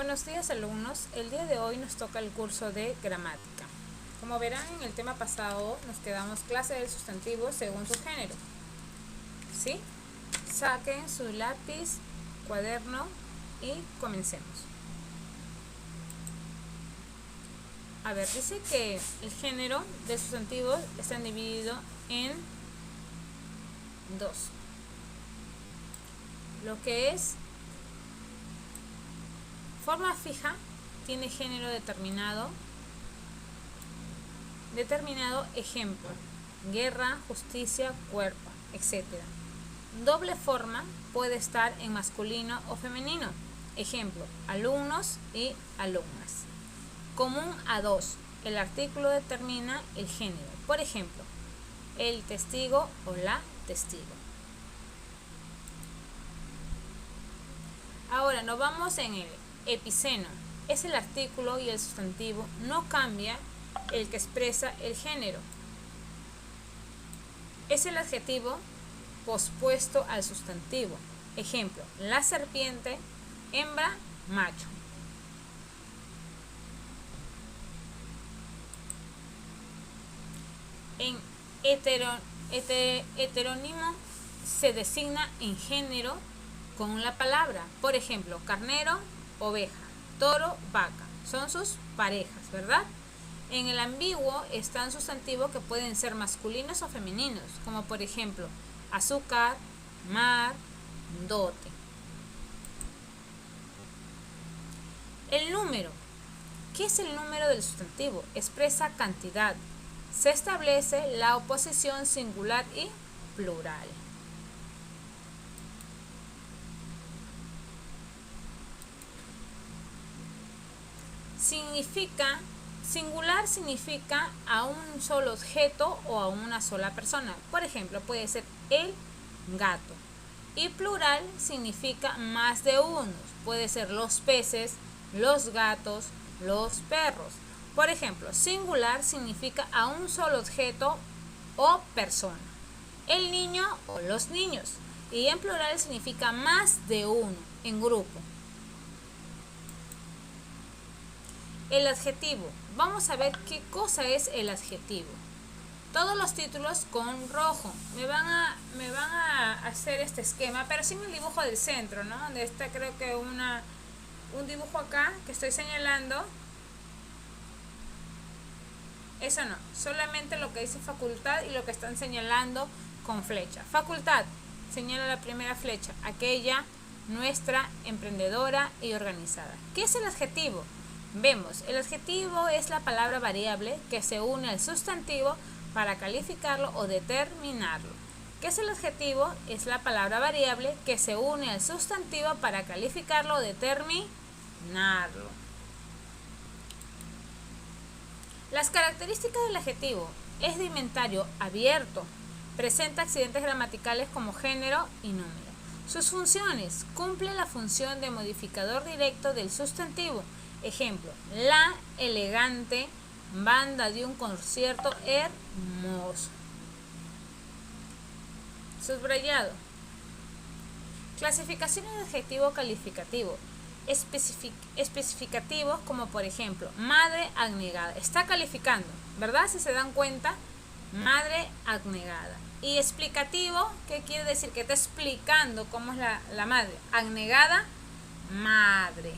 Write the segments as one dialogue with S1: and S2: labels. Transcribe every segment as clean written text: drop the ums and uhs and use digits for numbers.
S1: Buenos días, alumnos. El día de hoy nos toca el curso de gramática. Como verán, en el tema pasado nos quedamos clase del sustantivo según su género. ¿Sí? Saquen su lápiz, cuaderno y comencemos. A ver, dice que el género del sustantivo está dividido en dos. Lo que es forma fija tiene género determinado, ejemplo, guerra, justicia, cuerpo, etc. Doble forma puede estar en masculino o femenino, ejemplo, alumnos y alumnas. Común a dos, el artículo determina el género, por ejemplo, el testigo o la testigo. Ahora nos vamos en el epiceno. Es el artículo y el sustantivo, no cambia el que expresa el género. Es el adjetivo pospuesto al sustantivo. Ejemplo, la serpiente, hembra, macho. En heterónimo se designa en género con la palabra, por ejemplo, carnero, oveja, toro, vaca, son sus parejas, ¿verdad? En el ambiguo están sustantivos que pueden ser masculinos o femeninos, como por ejemplo, azúcar, mar, dote. El número. ¿Qué es el número del sustantivo? Expresa cantidad. Se establece la oposición singular y plural. Singular significa a un solo objeto o a una sola persona. Por ejemplo, puede ser el gato. Y plural significa más de uno. Puede ser los peces, los gatos, los perros. Por ejemplo, singular significa a un solo objeto o persona. El niño o los niños. Y en plural significa más de uno, en grupo. El adjetivo. Vamos a ver qué cosa es el adjetivo. Todos los títulos con rojo. Me van a hacer este esquema, pero sin el dibujo del centro, ¿no? Donde está, creo que un dibujo acá que estoy señalando. Eso no, solamente lo que dice facultad y lo que están señalando con flecha. Facultad, señala la primera flecha, aquella, nuestra, emprendedora y organizada. ¿Qué es el adjetivo? Vemos, el adjetivo es la palabra variable que se une al sustantivo para calificarlo o determinarlo. ¿Qué es el adjetivo? Es la palabra variable que se une al sustantivo para calificarlo o determinarlo. Las características del adjetivo. Es de inventario abierto. Presenta accidentes gramaticales como género y número. Sus funciones. Cumple la función de modificador directo del sustantivo. Ejemplo, la elegante banda de un concierto hermoso. Subrayado. Clasificaciones de adjetivo calificativo. Especificativos como por ejemplo, madre abnegada. Está calificando, ¿verdad? Si se dan cuenta, madre abnegada. Y explicativo, ¿qué quiere decir? Que está explicando cómo es la madre. Abnegada, madre.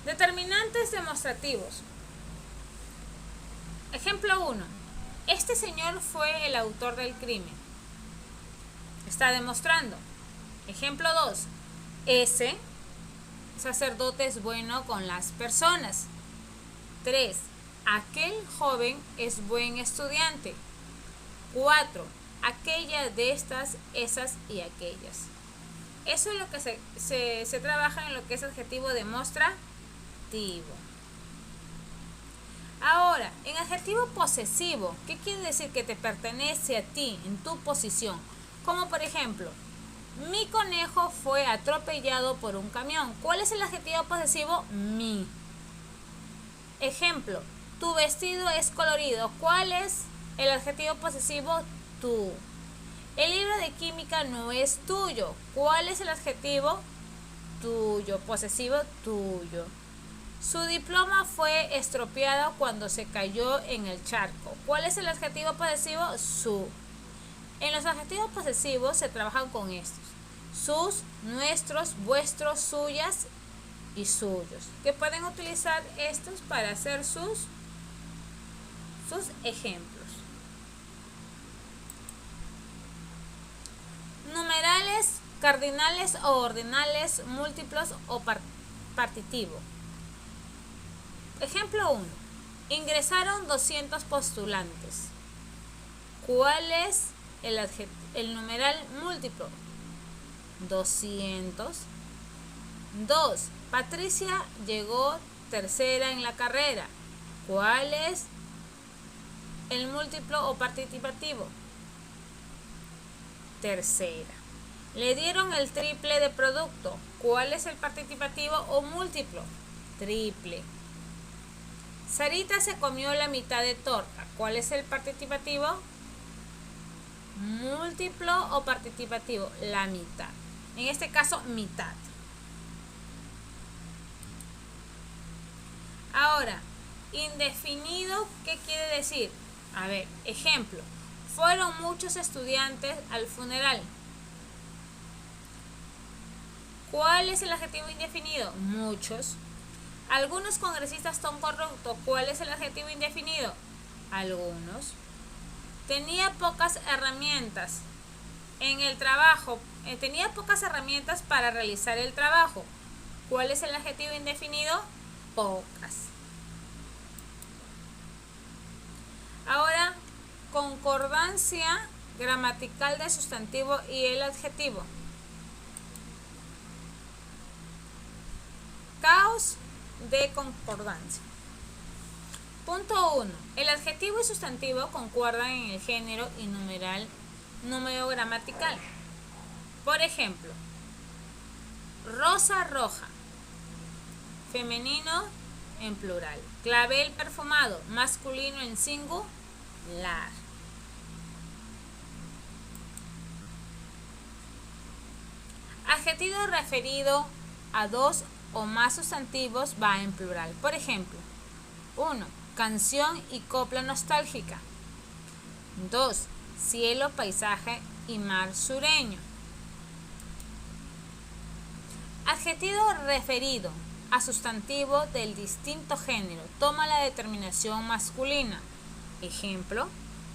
S1: Determinantes demostrativos. Ejemplo 1. Este señor fue el autor del crimen. Está demostrando. Ejemplo 2. Ese sacerdote es bueno con las personas. 3. Aquel joven es buen estudiante. 4. Aquella de estas, esas y aquellas. Eso es lo que se trabaja en lo que es adjetivo demostrativo. Ahora, en adjetivo posesivo, ¿qué quiere decir? Que te pertenece a ti, en tu posición. Como por ejemplo, mi conejo fue atropellado por un camión. ¿Cuál es el adjetivo posesivo? Mi. Ejemplo, tu vestido es colorido. ¿Cuál es el adjetivo posesivo? Tu. El libro de química no es tuyo. ¿Cuál es el adjetivo? tuyo. Posesivo, tuyo. Su diploma fue estropeado cuando se cayó en el charco. ¿Cuál es el adjetivo posesivo? Su. En los adjetivos posesivos se trabajan con estos: sus, nuestros, vuestros, suyas y suyos, que pueden utilizar estos para hacer sus ejemplos. Numerales, cardinales o ordinales, múltiplos o partitivo. Ejemplo 1. Ingresaron 200 postulantes. ¿Cuál es el numeral múltiplo? 200. 2. Patricia llegó tercera en la carrera. ¿Cuál es el múltiplo o participativo? Tercera. Le dieron el triple de producto. ¿Cuál es el participativo o múltiplo? Triple. Sarita se comió la mitad de torta. ¿Cuál es el participativo? Múltiplo o participativo, la mitad. En este caso, mitad. Ahora, indefinido, ¿qué quiere decir? A ver, ejemplo. Fueron muchos estudiantes al funeral. ¿Cuál es el adjetivo indefinido? Muchos. Algunos congresistas son corruptos. ¿Cuál es el adjetivo indefinido? Algunos. Tenía pocas herramientas en el trabajo. Tenía pocas herramientas para realizar el trabajo. ¿Cuál es el adjetivo indefinido? Pocas. Ahora, concordancia gramatical del sustantivo y el adjetivo. Caos de concordancia. Punto 1. El adjetivo y sustantivo concuerdan en el género y número gramatical. Por ejemplo, rosa roja, femenino en plural. Clavel perfumado, masculino en singular. Adjetivo referido a dos o más sustantivos va en plural. Por ejemplo, 1. Canción y copla nostálgica. 2. Cielo, paisaje y mar sureño. Adjetivo referido a sustantivo del distinto género. Toma la determinación masculina. Ejemplo,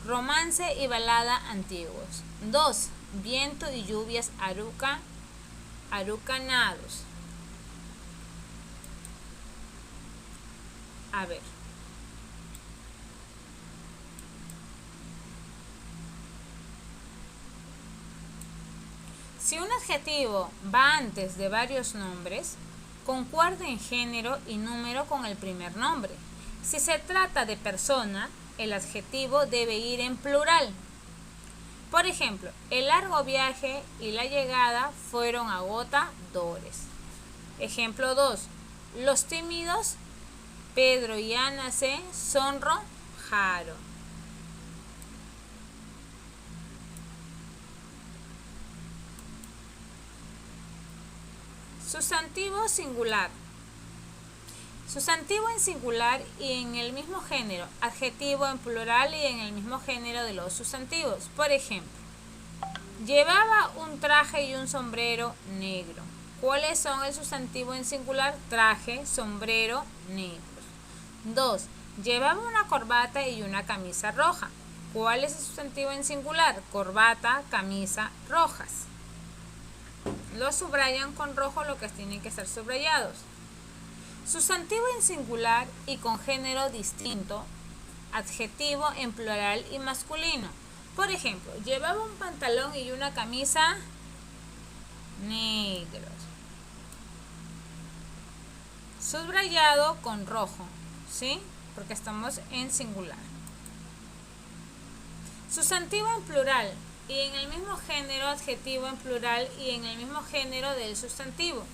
S1: romance y balada antiguos. 2. Viento y lluvias arucanados. A ver. Si un adjetivo va antes de varios nombres, concuerda en género y número con el primer nombre. Si se trata de persona, el adjetivo debe ir en plural. Por ejemplo, el largo viaje y la llegada fueron agotadores. Ejemplo 2. Los tímidos Pedro y Ana se sonrojaron. Sustantivo singular. Sustantivo en singular y en el mismo género. Adjetivo en plural y en el mismo género de los sustantivos. Por ejemplo, llevaba un traje y un sombrero negro. ¿Cuáles son el sustantivo en singular? Traje, sombrero, negro. 2. Llevaba una corbata y una camisa roja. ¿Cuál es el sustantivo en singular? Corbata, camisa, rojas. Lo subrayan con rojo lo que tienen que ser subrayados. Sustantivo en singular y con género distinto. Adjetivo en plural y masculino. Por ejemplo, llevaba un pantalón y una camisa negros. Subrayado con rojo, ¿sí? Porque estamos en singular. Sustantivo en plural y en el mismo género, adjetivo en plural y en el mismo género del sustantivo.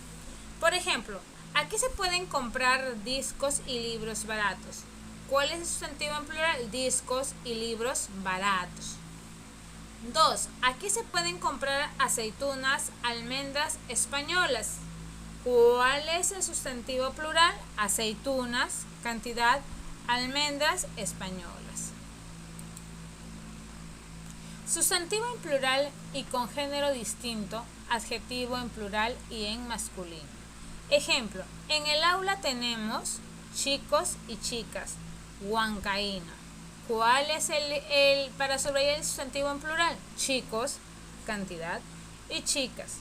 S1: Por ejemplo, aquí se pueden comprar discos y libros baratos. ¿Cuál es el sustantivo en plural? Discos y libros baratos. 2. Aquí se pueden comprar aceitunas, almendras españolas. ¿Cuál es el sustantivo plural? Aceitunas, cantidad, almendras españolas. Sustantivo en plural y con género distinto, adjetivo en plural y en masculino. Ejemplo, en el aula tenemos chicos y chicas, huancaína. ¿Cuál es el para subrayar el sustantivo en plural? Chicos, cantidad, y chicas,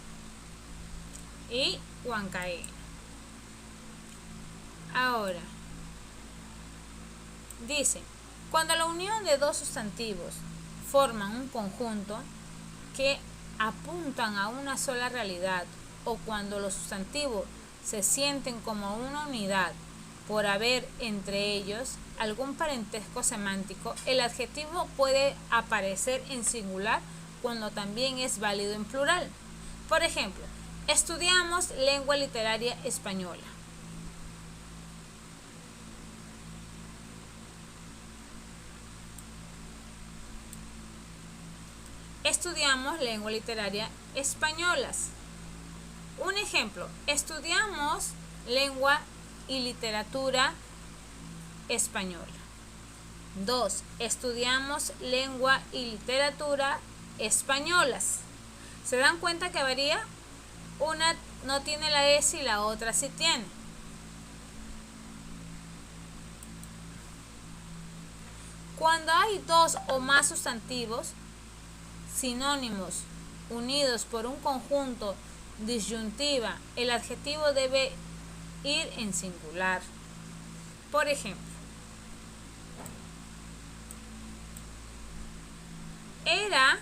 S1: y huancaína. Ahora, dice, cuando la unión de dos sustantivos forman un conjunto que apuntan a una sola realidad, o cuando los sustantivos se sienten como una unidad por haber entre ellos algún parentesco semántico, el adjetivo puede aparecer en singular cuando también es válido en plural. Por ejemplo, estudiamos lengua literaria española. Estudiamos lengua literaria españolas. Un ejemplo, estudiamos lengua y literatura española. 2. Estudiamos lengua y literatura españolas. ¿Se dan cuenta que varía? Una no tiene la S y la otra sí tiene. Cuando hay dos o más sustantivos sinónimos unidos por un conjunto disyuntiva, el adjetivo debe ir en singular. Por ejemplo, era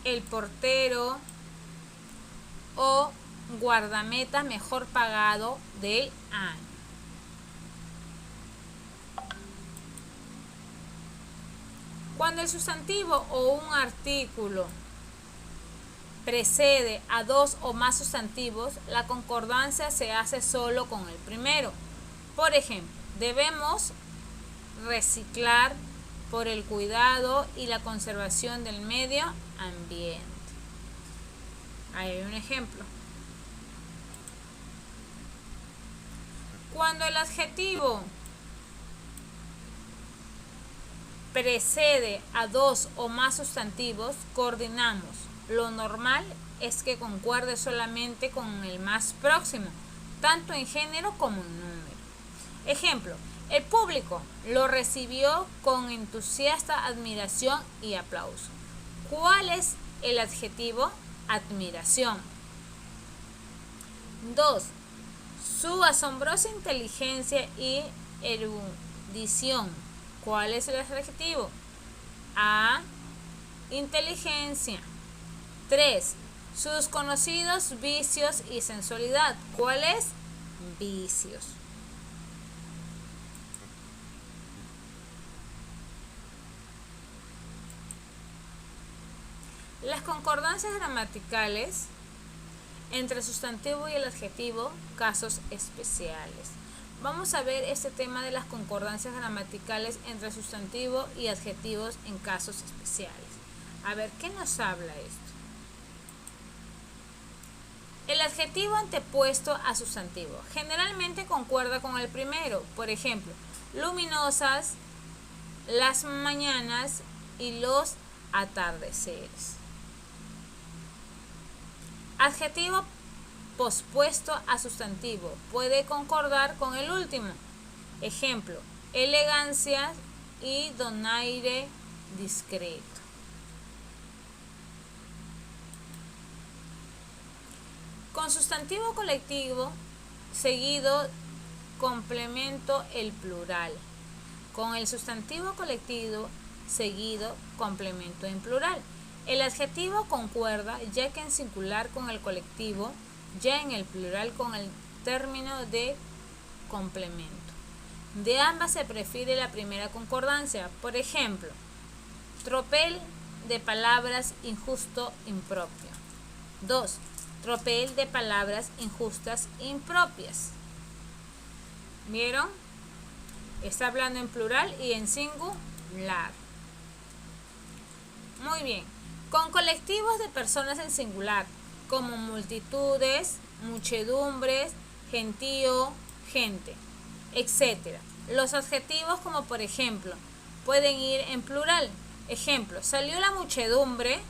S1: el portero o guardameta mejor pagado del año. Cuando el sustantivo o un artículo precede a dos o más sustantivos, la concordancia se hace solo con el primero. Por ejemplo, debemos reciclar por el cuidado y la conservación del medio ambiente. Ahí hay un ejemplo. Cuando el adjetivo precede a dos o más sustantivos, coordinamos. Lo normal es que concuerde solamente con el más próximo, tanto en género como en número. Ejemplo, el público lo recibió con entusiasta admiración y aplauso. ¿Cuál es el adjetivo? Admiración. 2. Su asombrosa inteligencia y erudición. ¿Cuál es el adjetivo? A. Inteligencia. 3. Sus conocidos vicios y sensualidad. ¿Cuál es? Vicios. Las concordancias gramaticales entre el sustantivo y el adjetivo, casos especiales. Vamos a ver este tema de las concordancias gramaticales entre sustantivo y adjetivos en casos especiales. A ver, ¿qué nos habla esto? El adjetivo antepuesto a sustantivo generalmente concuerda con el primero. Por ejemplo, luminosas, las mañanas y los atardeceres. Adjetivo pospuesto a sustantivo puede concordar con el último. Ejemplo, elegancia y donaire discreto. Con sustantivo colectivo seguido complemento el plural. Con el sustantivo colectivo seguido complemento en plural. El adjetivo concuerda ya que en singular con el colectivo, ya en el plural con el término de complemento. De ambas se prefiere la primera concordancia. Por ejemplo, tropel de palabras injusto, impropio. 2. Tropel de palabras injustas, impropias. ¿Vieron? Está hablando en plural y en singular. Muy bien. Con colectivos de personas en singular, como multitudes, muchedumbres, gentío, gente, etc. Los adjetivos, como por ejemplo, pueden ir en plural. Ejemplo, salió la muchedumbre,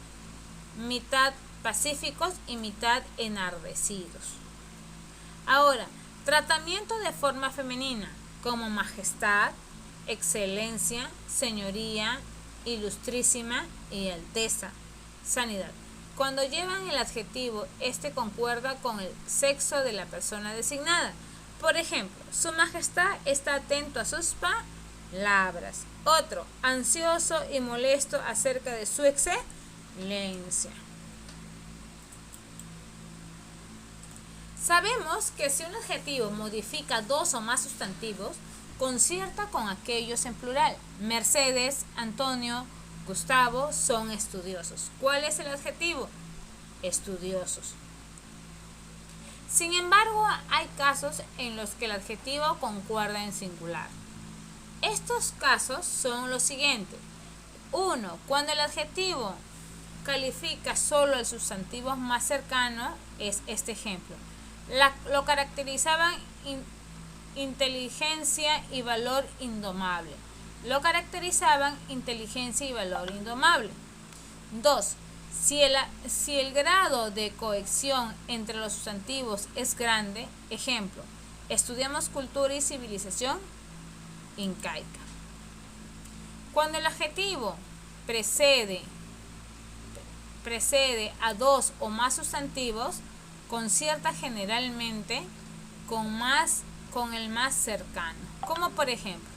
S1: mitad pacíficos y mitad enardecidos. Ahora, tratamiento de forma femenina, como majestad, excelencia, señoría, ilustrísima y alteza. Sanidad. Cuando llevan el adjetivo, este concuerda con el sexo de la persona designada. Por ejemplo, su majestad está atento a sus palabras. Otro, ansioso y molesto acerca de su excelencia. Sabemos que si un adjetivo modifica dos o más sustantivos, concierta con aquellos en plural. Mercedes, Antonio, Gustavo son estudiosos. ¿Cuál es el adjetivo? Estudiosos. Sin embargo, hay casos en los que el adjetivo concuerda en singular. Estos casos son los siguientes. 1. Cuando el adjetivo califica solo el sustantivo más cercano, es este ejemplo. Lo caracterizaban inteligencia y valor indomable. Lo caracterizaban inteligencia y valor indomable. 2. Si el grado de cohesión entre los sustantivos es grande, ejemplo, estudiamos cultura y civilización incaica. Cuando el adjetivo precede a dos o más sustantivos, concierta generalmente con el más cercano. Como por ejemplo,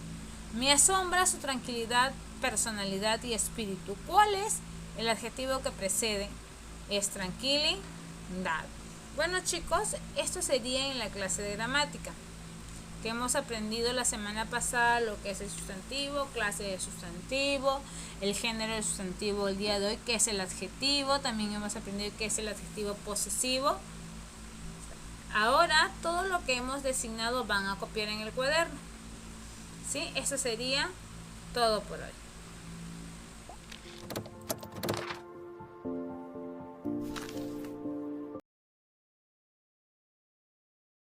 S1: me asombra su tranquilidad, personalidad y espíritu. ¿Cuál es el adjetivo que precede? Es tranquilidad. Bueno chicos, esto sería en la clase de gramática, que hemos aprendido la semana pasada lo que es el sustantivo, clase de sustantivo, el género del sustantivo el día de hoy, que es el adjetivo. También hemos aprendido qué es el adjetivo posesivo. Ahora todo lo que hemos designado van a copiar en el cuaderno. ¿Sí? Eso sería todo por hoy.